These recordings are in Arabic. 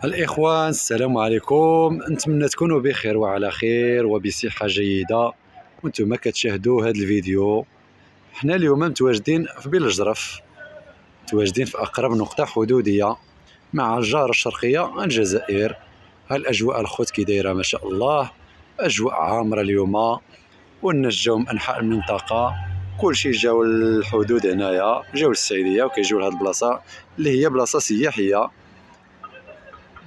الإخوان، السلام عليكم. نتمنى تكونوا بخير وعلى خير وبصحة جيدة وانتم كتشاهدوا هذا الفيديو. حنا اليوم متواجدين في بلجرف، متواجدين في أقرب نقطة حدودية مع الجارة الشرقية الجزائر. الأجواء الخوت كي دايرة ما شاء الله، أجواء عامرة اليوم، والناس جاو من أنحاء المنطقة، كلشي جاو الحدود هنايا، جاو للسعيدية وكيجيو لهاد البلاصة اللي هي بلاصة سياحية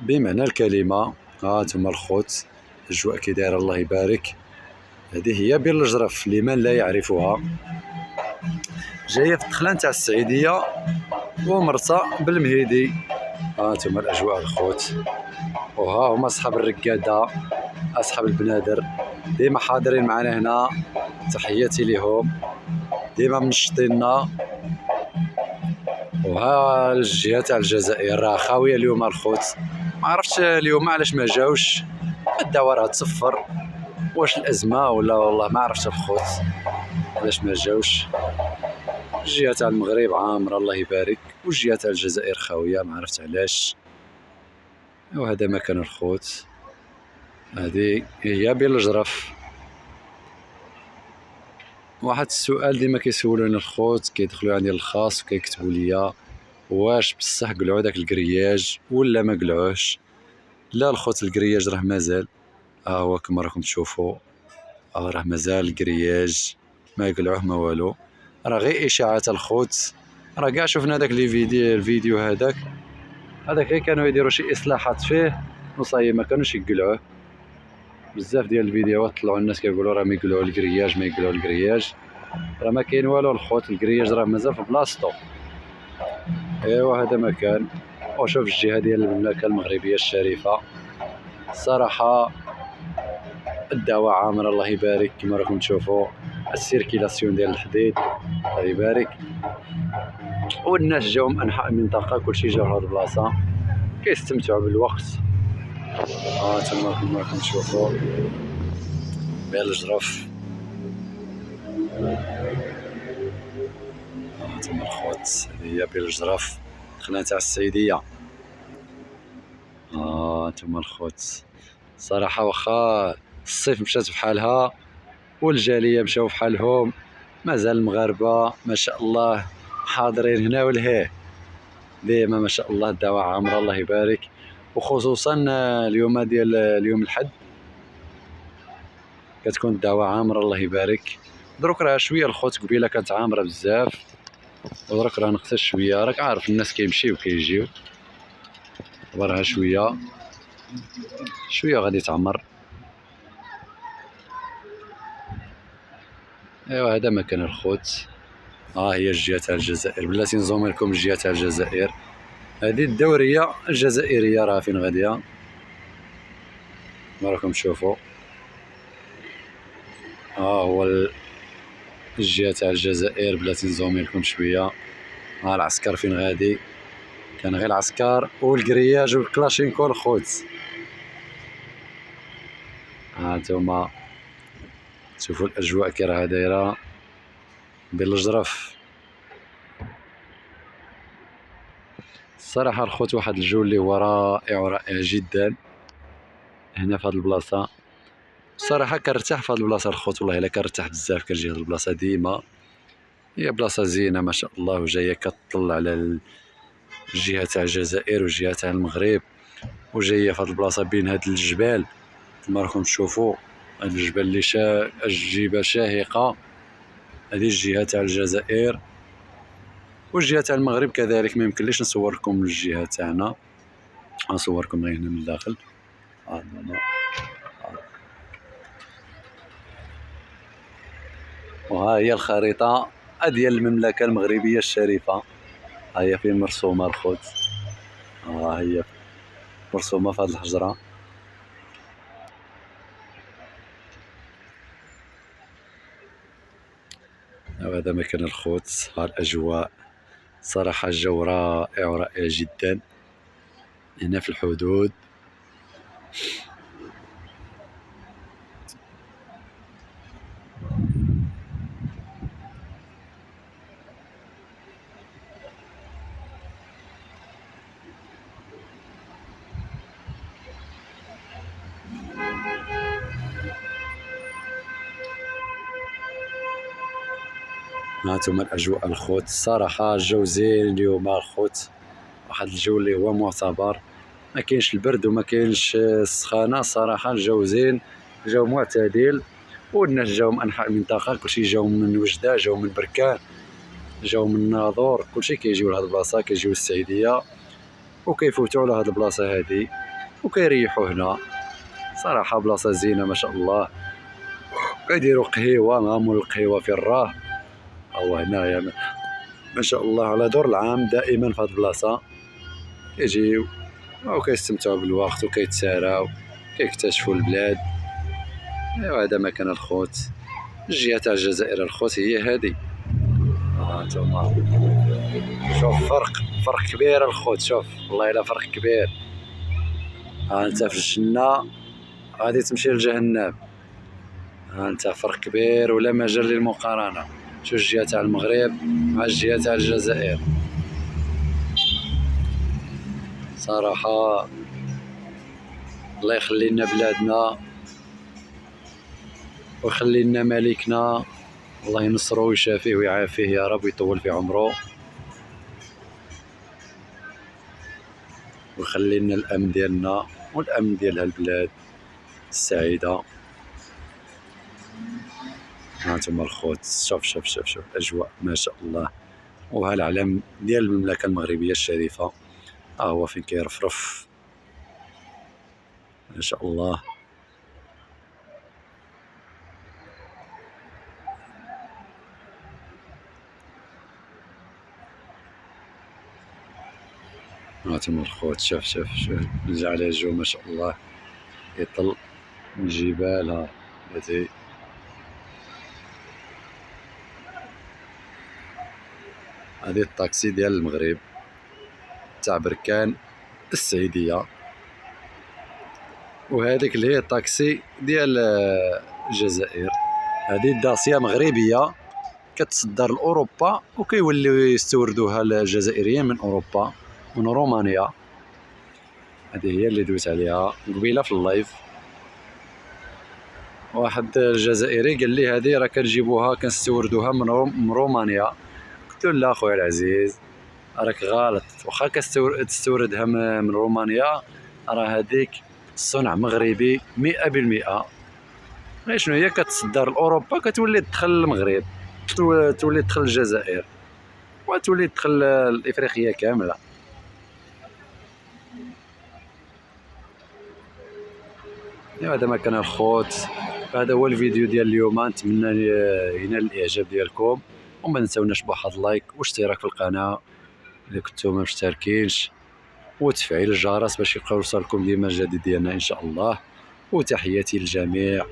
بمعنى الكلمة. هانتوما الخوت، الأجواء كي دايرة الله يبارك. هذه هي بير الجرف لمن لا يعرفها، جاية في الدخلة نتاع السعيدية ومرسى بالمهيدي. هانتوما الأجواء الخوت، وها هما أصحاب الركادة، أصحاب البنادر ديما حاضرين معنا هنا، تحياتي ليهم، ديما منشطينا. وها الجهة تاع الجزائر راه خاوية اليوم الخوت، ما عرفتش اليوم علاش ما جاوش، الدوار تصفر، واش الأزمة ولا والله ما عرفتش الخوت علاش ما جاوش. الجهة تاع المغرب عامرة الله يبارك، والجهة تاع الجزائر خاوية ما عرفت علاش. وهذا مكان الخوت، هذه هي بير الجرف. واحد السؤال ديما كيسولوني الخوت، كيدخلوا عندي الخاص وكيكتبوا ليا واش بصح قلعوا داك الكرياج ولا ما قلعوش. لا الخوت، الكرياج راه مازال، هو كما راكم تشوفوا، راه مازال الكرياج ما قلعوه ما والو، راه غير اشاعات الخوت. راه كاع شفنا داك الفيديو هذاك غير كانوا يديروا شي اصلاحات فيه وصاي، ما كانوش يقلعوه. بزاف ديال الفيديوهات طلعوا الناس كيقولوا راه ما يقلعوا الكرياج، ما يقلعوا الكرياج، راه ما كاين والو الخوت، الكرياج راه مازال في بلاصتو. ايوا هذا مكان، وشوف الجهه ديال المملكه المغربيه الشريفه. الصراحه الدعوة عامرة الله يبارك، كما راكم تشوفوا السيركيلاسيون ديال الحديد الله يبارك، والناس جاو من انحاء المنطقه، كلشي جاو لهاد البلاصه كيستمتعوا بالوقت. تما كما راكم تشوفوا بير الجرف. تما الخوت، هذه هي بير الجرف، الدخله تاع السيديه. تما الخوت، صراحه واخا الصيف مشات بحالها والجاليه مشاو بحالهم، مازال المغاربه ما شاء الله حاضرين هنا ولهيه ديما ما شاء الله، الدعوة عامرة الله يبارك. وخصوصا اليوم ديال اليوم الحد كتكون الدعوة عامرة الله يبارك. دروك راه شوية الخوت، قبيلة كانت عامرة بزاف، ودروك راه نقصت شوية، راك عارف الناس كيمشيو وكيجيو، وراه شوية شوية غادي تعمر. ايوا هذا مكان الخوت. هي الجهة تاع الجزائر، بلاتي نزوم لكم الجهة تاع الجزائر. هذه الدورية الجزائرية راه فين غادية، ما راكم تشوفوا. هو الجهة تاع الجزائر، بلاتي نزومي لكم شوية. العسكر فين غادي، كان غير العسكر والكرياج والكلاشينكو الخوت. هانتوما تشوفوا الاجواء كي راها دايره بالجرف. الصراحه الخوت واحد الجو اللي هو رائع ورائع جدا هنا في هاد البلاصه. الصراحه كنرتاح في هاد البلاصه الخوت، والله الا كنرتاح بزاف، كنجي هاد البلاصه ديما، هي بلاصه زينه ما شاء الله، وجايه كتطل على الجهه تاع الجزائر والجهه تاع المغرب، وجايه في هاد البلاصه بين هاد الجبال كما راكم تشوفوا. هاد الجبال اللي الجبال شاهقه، هذه الجهه تاع الجزائر والجهه تاع المغرب كذلك. ما يمكنليش نصور لكم الجهه تاعنا، غنصوركم غير هنا من الداخل. وها هي الخريطه ديال المملكه المغربيه الشريفه، ها هي فين مرسومه الخوت، ها هي مرسومه في هذه الحجره. وهذا مكان الخوت. ها الاجواء، صراحه الجو رائع ورائع جدا هنا في الحدود. هانتوما الاجواء الخوت. الصراحه الجو زين اليوم الخوت، واحد الجو اللي هو معتبر، ما كاينش البرد وما كاينش السخانه. صراحه الجو زين، جو معتدل، والناس جاو من انحاء المنطقه، كلشي جاو من وجده، جاو من بركان، جاو من ناظور، كلشي كيجيو لهاد البلاصه، كيجيو للسعيديه وكيفوتوا على هاد البلاصه هادي وكيريحوا هنا. صراحه بلاصه زينه ما شاء الله. كيديروا قهيوه، مع مول القهيوه فين راه هو هنايا ما شاء الله على دور العام دائما في هاد البلاصه كيجيو وكيستمتعوا بالوقت وكيتساراو كيكتشفوا البلاد. ايوا هذا مكان الخوت، الجهه تاع الجزائر الخوت هي هادي. هانتوما شوف فرق كبير الخوت، شوف والله الا فرق كبير. ها انت في الجنه غادي تمشي لجهنم، ها انت فرق كبير ولا مجال للمقارنه. شوف الجهه تاع المغرب مع الجهه تاع الجزائر. صراحه الله يخلي لنا بلادنا ويخلي لنا ملكنا، الله ينصره ويشافيه ويعافيه يا رب ويطول في عمره ويخلي لنا الامن ديالنا والامن ديال هالبلاد السعيده. هانتوما الخوت، شوف شوف شوف شوف الاجواء ما شاء الله، وها العلم ديال المملكه المغربيه الشريفه ها هو فين كيرفرف ما شاء الله. هانتوما الخوت، شوف شوف شوف على الجو ما شاء الله يطل من الجبال. ها هادي هادي الطاكسي ديال المغرب تاع بركان السعيديه، وهذيك اللي هي الطاكسي ديال الجزائر. هذه داسيه مغربيه كتصدر لاوروبا وكيوليو يستوردوها الجزائريين من اوروبا من رومانيا. هذه هي اللي دويت عليها قبيله في اللايف. واحد الجزائري قال لي هذه راه كنجيبوها كنستوردوها من رومانيا. قلت له لا خويا العزيز راك غلط، واخا تستوردها من رومانيا راه هذيك صنع مغربي 100%. غير شنو هي كتصدر لاوروبا كتولي تدخل المغرب، تولي تدخل الجزائر وتولي تدخل الافريقيه كامله. هذا ما كان الخوت، هذا هو الفيديو ديال اليوم. نتمنى ينال الاعجاب ديالكم، وما نساوناش بواحد لايك واشتراك في القناه الا كنتو ما مشتركينش، وتفعيل الجرس باش يوصلكم ديما الجديد ديالنا ان شاء الله. وتحياتي للجميع.